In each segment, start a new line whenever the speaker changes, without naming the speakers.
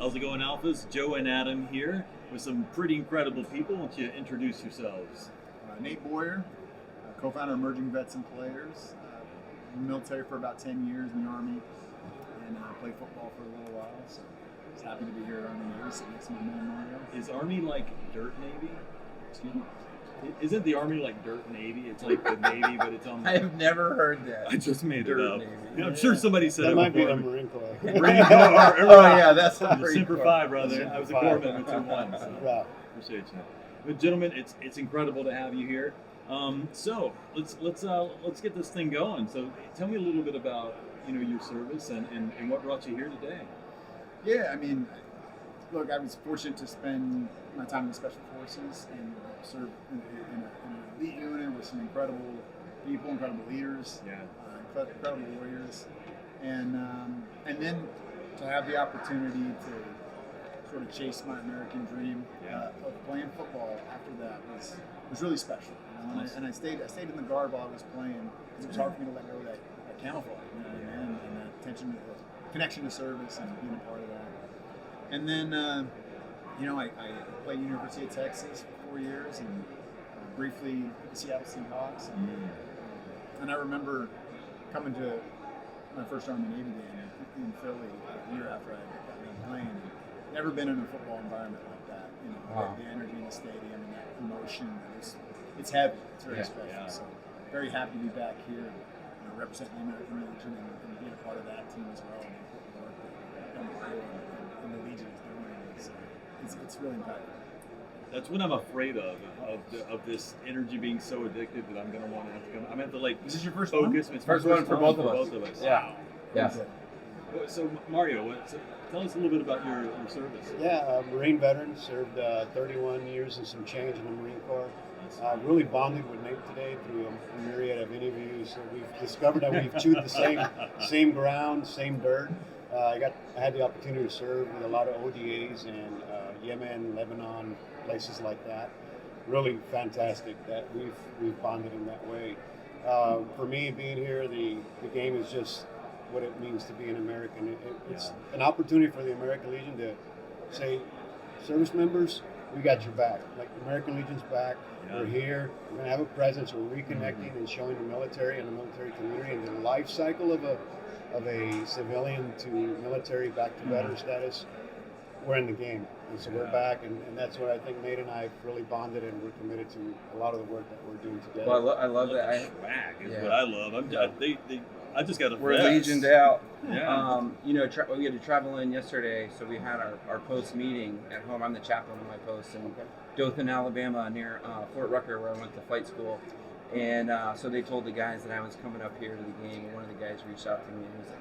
How's it going, Alphas? Joe and Adam here with some pretty incredible people. Why don't you introduce yourselves?
Nate Boyer, co-founder of Emerging Vets and Players. In the military for about 10 years in the Army, and played football for a little while. So just happy to be here at Army Navy, sitting next to my man Mario.
Is Army like Dirt Navy? Excuse me? Isn't the Army like Dirt Navy? It's like the Navy, but it's on.
I have never heard that.
I just made
Dirt
it up.
Navy.
Yeah, I'm sure somebody said
That
it
might be
before
the
me.
Marine Corps.
Marine Corps.
Oh yeah, that's the
The
Marine
Semper
Corps.
Fi, brother. I was a corpsman with 2 1. So
Yeah.
appreciate you. But gentlemen, it's incredible to have you here. So let's get this thing going. So tell me a little bit about your service and what brought you here today.
Yeah, I mean, look, I was fortunate to spend my time in the Special Forces and serve in an elite unit with some incredible people, incredible leaders, incredible warriors, and then to have the opportunity to sort of chase my American dream of playing football after that was really special. And I stayed in the guard while I was playing because it was hard for me to let go of that camouflage, and that attention, connection to service, and being a part of that. And then, I played University of Texas for 4 years and briefly with the Seattle Seahawks. And I remember coming to my first Army Navy game in Philly a year after I got done playing. And never been in a football environment like that.
Wow.
The energy in the stadium and that emotion. It's heavy. It's very special.
Yeah.
So very happy to be back here and representing the American Legion and being a part of that team as well. And the important work that Marr and the Legion is doing. It's really impactful.
That's what I'm afraid of this energy being so addictive that I'm gonna want to have to come. I'm at the
Is this your first
focus.
one?
It's
First
my
one for both of us.
Both of us.
Yeah. Yes.
Okay.
So Mario, tell us a little bit about your service.
Yeah, Marine veteran, served 31 years and some change in the Marine Corps. Really bonded with Nate today through a myriad of interviews. We've discovered that we've chewed the same ground, same dirt. I had the opportunity to serve with a lot of ODAs in Yemen, Lebanon, places like that. Really fantastic that we've bonded in that way. For me, being here, the game is just what it means to be an American. It's an opportunity for the American Legion to say, service members, we got your back. Like, American Legion's back. Yeah. We're here. We're going to have a presence. We're reconnecting and showing the military and the military community and the life cycle of a civilian to military back to veteran status. We're in the game. And so we're back, and that's what I think Nate and I have really bonded, and we're committed to a lot of the work that we're doing together.
Well, I love that.
Swag is what I love. I just got a
We're
vest.
legioned out.
Yeah.
We had to travel in yesterday, so we had our post meeting at home. I'm the chaplain of my post in Dothan, Alabama, near Fort Rucker, where I went to flight school. And so they told the guys that I was coming up here to the game, and one of the guys reached out to me and was like,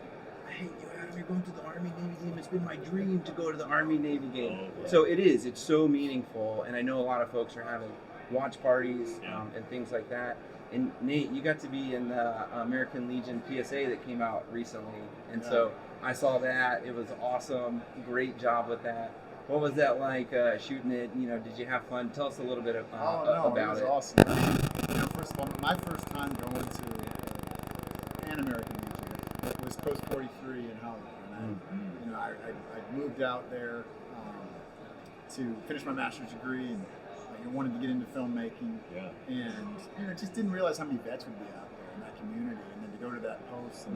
"Hey, Adam, you're going to the Army Navy game. It's been my dream to go to the Army Navy game."
Oh,
So it is. It's so meaningful, and I know a lot of folks are having watch parties and things like that. And Nate, you got to be in the American Legion PSA that came out recently, and so I saw that. It was awesome. Great job with that. What was that like shooting it? Did you have fun? Tell us a little bit about
it was
it.
awesome. First of all, my first time going to an American Legion was post 43 in Hollywood. And I moved out there to finish my master's degree and wanted to get into filmmaking. And just didn't realize how many vets would be out there in that community. And then to go to that post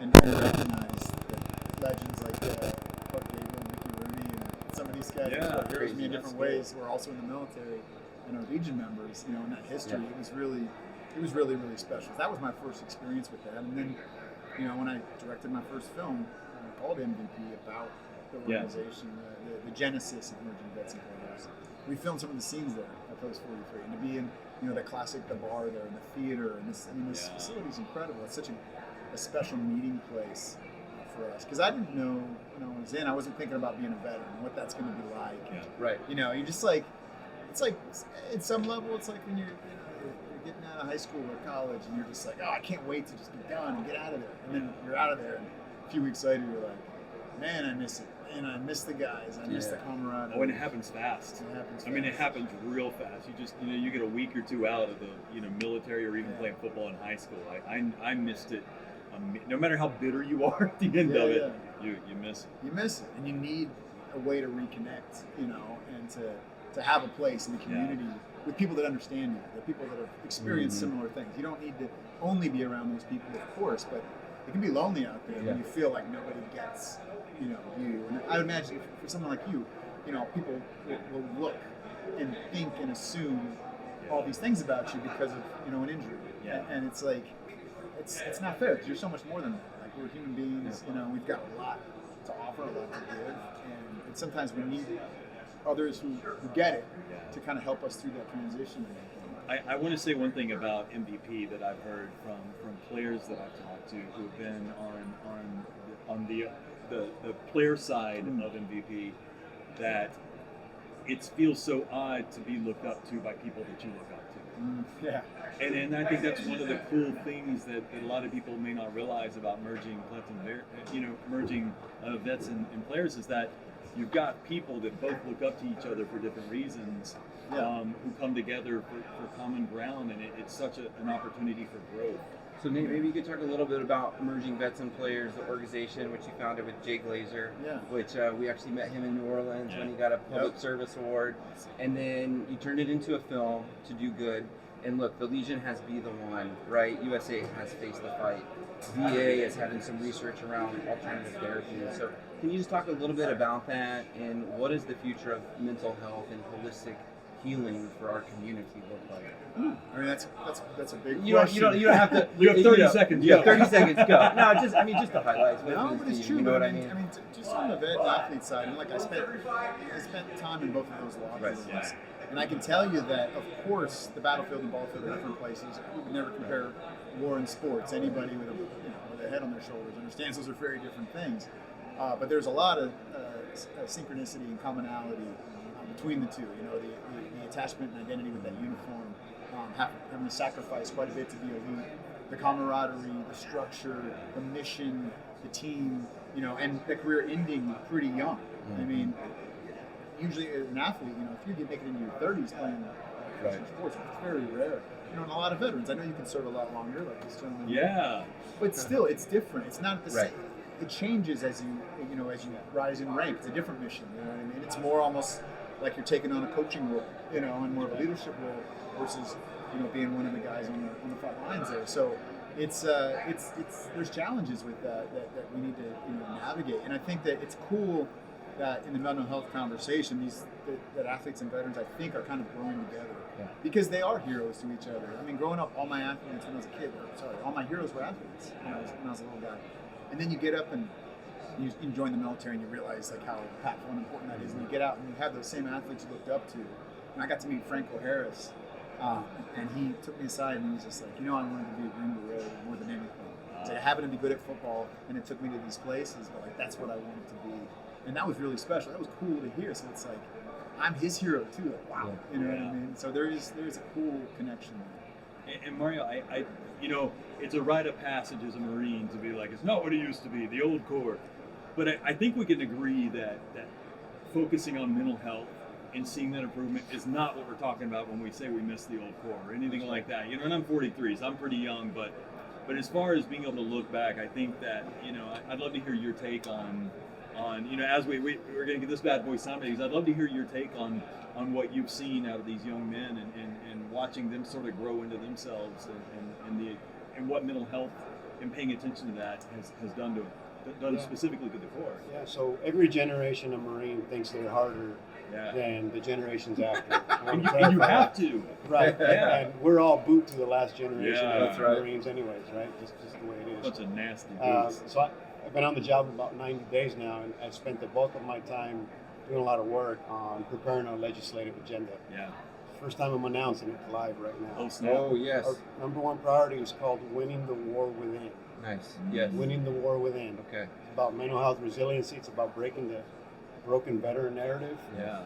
and recognize that legends like Clark Gable and Mickey Rooney and some of these guys who are heroes to me in different ways who are also in the military and are Legion members, in that history. It was really, really special. That was my first experience with that. And then, when I directed my first film called MVP about the organization, the genesis of Emerging Vets and Players, we filmed some of the scenes there at Post 43, and to be in, the classic, the bar there, and the theater, and this facility is incredible. It's such a special meeting place for us, because I didn't know when I was in, I wasn't thinking about being a veteran and what that's going to be like.
Right.
You're just like, it's like, at some level, it's like when you're getting out of high school or college, and you're just like, oh, I can't wait to just be done and get out of there. And then you're out of there, and a few weeks later, you're like, man, I miss it. And I miss the guys. I miss the camaraderie.
Oh, and it happens fast. It happens real fast. You just, you get a week or two out of the, military or even playing football in high school. I missed it. No matter how bitter you are at the end of it, you miss it.
You miss it, and you need a way to reconnect, and to have a place in the community with people that understand you, the people that have experienced similar things. You don't need to only be around those people, of course, but it can be lonely out there when you feel like nobody gets, you. And I would imagine for someone like you, people will look and think and assume all these things about you because of an injury. And it's like it's not fair because you're so much more than that. Like, we're human beings. We've got a lot to offer, a lot to give, and sometimes we need others who get it to kind of help us through that transition.
I want to say one thing about MVP that I've heard from players that I've talked to who've been on the player side of MVP, that it feels so odd to be looked up to by people that you look up to.
Yeah.
And I think that's one of the cool things that a lot of people may not realize about merging vets and players, is that you've got people that both look up to each other for different reasons, who come together for common ground, and it's such an opportunity for growth.
So maybe you could talk a little bit about Merging Vets and Players, the organization which you founded with Jay Glazer, which we actually met him in New Orleans when he got a public service award, and then you turned it into a film to do good. And look, the Legion has Be the One, right? USAA has Face the Fight. VA is having some research around alternative therapies. So can you just talk a little bit about that, and what does the future of mental health and holistic healing for our community look like?
I mean, that's a big
You
question.
don't have to.
You have 30 seconds.
You have 30 seconds. Go. No, just the highlights.
No, but it's true.
You know
but
what I mean?
Just on the vet and athlete side, and I spent time in both of those locker rooms.
Right.
And I can tell you that, of course, the battlefield and ball field are different places. You would never compare war and sports. Anybody with a head on their shoulders understands those are very different things. But there's a lot of synchronicity and commonality between the two. The attachment and identity with that uniform, having to sacrifice quite a bit to be elite. The camaraderie, the structure, the mission, the team, and the career ending pretty young. I mean, usually as an athlete, if you make it into your 30s playing professional sports, it's very rare. And a lot of veterans, I know you can serve a lot longer, like this gentleman.
Yeah.
But still, it's different. It's not the same. It changes as you rise in rank. It's a different mission. You know what I mean? It's more almost like you're taking on a coaching role, and more of a leadership role versus being one of the guys on the front lines there. So it's there's challenges with that we need to navigate. And I think that it's cool that in the mental health conversation, that athletes and veterans, I think, are kind of growing together because they are heroes to each other. I mean, growing up, all my athletes when I was a kid, all my heroes were athletes when I was a little guy. And then you get up and you join the military and you realize how impactful and important that is. And you get out and you have those same athletes you looked up to. And I got to meet Franco Harris, and he took me aside and he was just like, I wanted to be a Green Beret more than anything. So I happened to be good at football, and it took me to these places, but that's what I wanted to be. And that was really special. That was cool to hear. So it's like, I'm his hero too. Wow. You know what I mean? So there's a cool connection there.
And Mario, I it's a rite of passage as a Marine to be like, it's not what it used to be, the old Corps. But I think we can agree that focusing on mental health and seeing that improvement is not what we're talking about when we say we miss the old Corps or anything like that. And I'm 43, so I'm pretty young, but as far as being able to look back, I think that, I'd love to hear your take on as we're going to get this bad boy sound, because I'd love to hear your take on what you've seen out of these young men and watching them sort of grow into themselves and what mental health and paying attention to that has done specifically to the Corps.
Yeah, so every generation of Marine thinks they're harder than the generations after.
and you have to.
Right. And we're all boot to the last generation of
right.
Marines anyways, right? Just the way it is.
Such a nasty beast.
So I've been on the job about 90 days now, and I've spent the bulk of my time doing a lot of work on preparing our legislative agenda.
Yeah.
First time I'm announcing it live right now.
Oh, snap.
Oh, yes.
Our number one priority is called winning the war within.
Nice. Yes.
Winning the war within.
Okay.
It's about mental health resiliency. It's about breaking the broken veteran narrative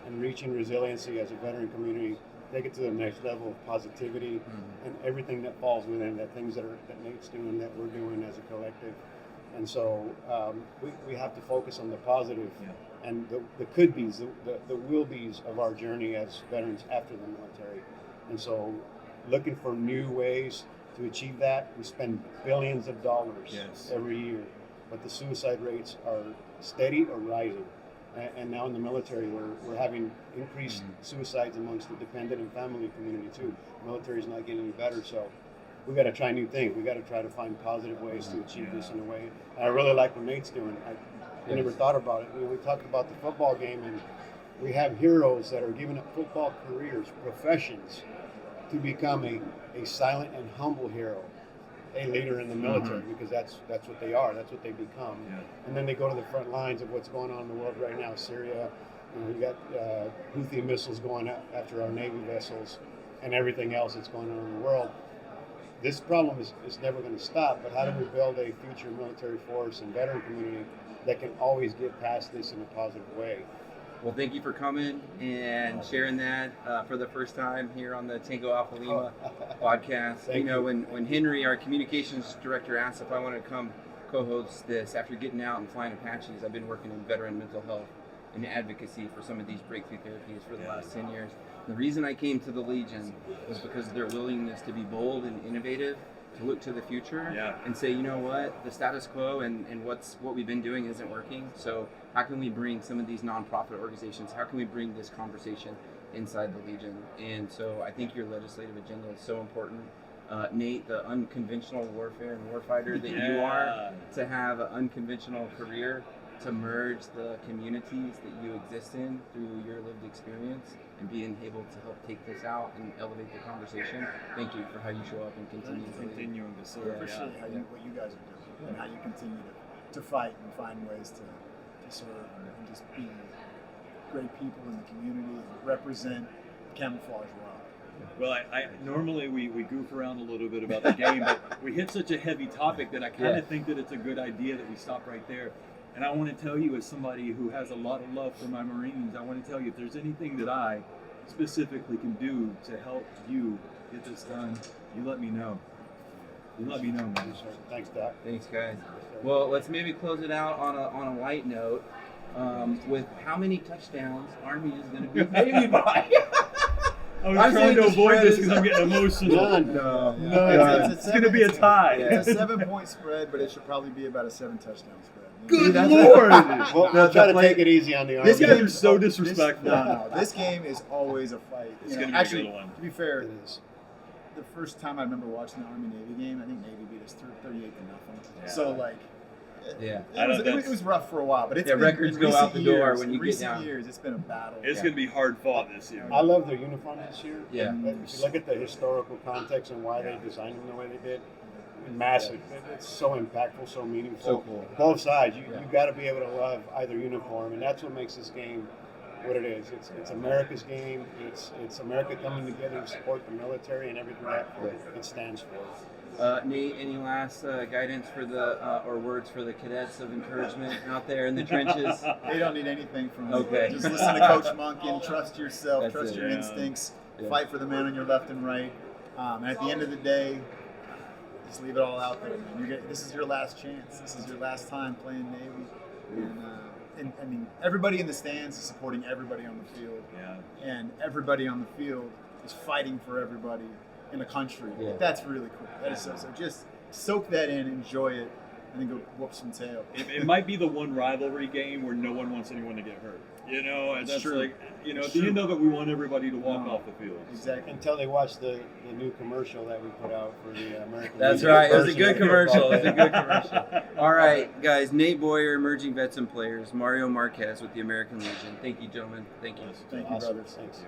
and reaching resiliency as a veteran community. Take it to the next level of positivity and everything that falls within that, things that Nate's doing, that we're doing as a collective. And so we have to focus on the positive and the could-be's, the will-be's of our journey as veterans after the military. And so looking for new ways to achieve that. We spend billions of dollars every year, but the suicide rates are steady or rising. and now in the military, we're having increased suicides amongst the dependent and family community too. Military is not getting any better, so we got to try new things. We got to try to find positive ways to achieve this in a way. And I really like what Nate's doing. I never thought about it. We talked about the football game, and we have heroes that are giving up football careers, professions, to become a silent and humble hero, a leader in the military, because that's what they are. That's what they become.
Yeah.
And then they go to the front lines of what's going on in the world right now. Syria, we got Houthi missiles going after our Navy vessels, and everything else that's going on in the world. This problem is never going to stop, but how do we build a future military force and veteran community that can always get past this in a positive way?
Well, thank you for coming and sharing that for the first time here on the Tango Alpha Lima podcast.
Thank you.
When Henry, our communications director, asked if I wanted to come co-host this after getting out and flying Apaches, I've been working in veteran mental health and advocacy for some of these breakthrough therapies for the last 10 years. The reason I came to the Legion was because of their willingness to be bold and innovative, to look to the future and say, you know what, the status quo and what we've been doing isn't working. So how can we bring some of these nonprofit organizations, how can we bring this conversation inside the Legion? And so I think your legislative agenda is so important. Nate, the unconventional warfare and warfighter that you are, to have an unconventional career, to merge the communities that you exist in through your lived experience and being able to help take this out and elevate the conversation. Thank you for how you show up and continue to lead.
Continuing to serve.
Appreciate what you guys are doing and how you continue to fight and find ways to serve and just be great people in the community and represent camouflage well.
Well, I normally we goof around a little bit about the game, but we hit such a heavy topic that I kind of think that it's a good idea that we stop right there. And I want to tell you, as somebody who has a lot of love for my Marines, I want to tell you, if there's anything that I specifically can do to help you get this done, you let me know. You let me know, man.
Thanks, Doc.
Thanks, guys. Well, let's maybe close it out on a light note with how many touchdowns Army is going to be favored by.
I was trying to avoid this because I'm getting emotional.
None.
No.
It's
It's going to be a tie.
It's a 7-point spread, but it should probably be about a 7-touchdown spread.
Good Lord!
We'll try to take it easy on the Army.
This guy is so disrespectful.
No. This game is always a fight.
It's
You know,
going to be a
actually,
good one.
to be fair, the first time I remember watching the Army-Navy game, I think Navy beat us 38-0.
Yeah.
So, like,
Yeah.
it was rough for a while, but it's been,
records
in
go
recent
out the door
years,
when you
in
get
recent
down.
years, it's been a battle.
It's going to be hard fought this year.
I love their uniforms this year.
Yeah.
If you look at the historical context and why they designed them the way they did, massive. It's so impactful, so meaningful.
So cool.
Both sides. You got to be able to love either uniform, and that's what makes this game what it is. It's America's game. It's America coming together to support the military and everything that it stands for.
Nate, any last guidance for the or words for the cadets of encouragement out there in the trenches?
They don't need anything from me.
Okay.
Just listen to Coach Monken, trust yourself,
That's
trust
it.
your
Yeah.
instincts,
Yeah.
fight for the man on your left and right. And at the end of the day, just leave it all out there. Man. This is your last chance. This is your last time playing Navy. And I mean, everybody in the stands is supporting everybody on the field.
Yeah.
And everybody on the field is fighting for everybody in the country.
Yeah.
That's really cool. That is so just soak that in, enjoy it, and then go whoop some tail.
It might be the one rivalry game where no one wants anyone to get hurt. You know, and
It's
that's
true.
like, you know,
It's
at the
true.
end of it, we want everybody to walk
No.
off the field.
Exactly.
Until they watch the new commercial that we put out for the American.
That's
Legion
right. It was a
version
good
of the
commercial.
football
It was a
game.
good commercial. All right, guys. Nate Boyer, emerging vets and players. Mario Marquez with the American Legion. Thank you, gentlemen. Thank you.
Thank you,
Awesome.
brothers.
Thanks.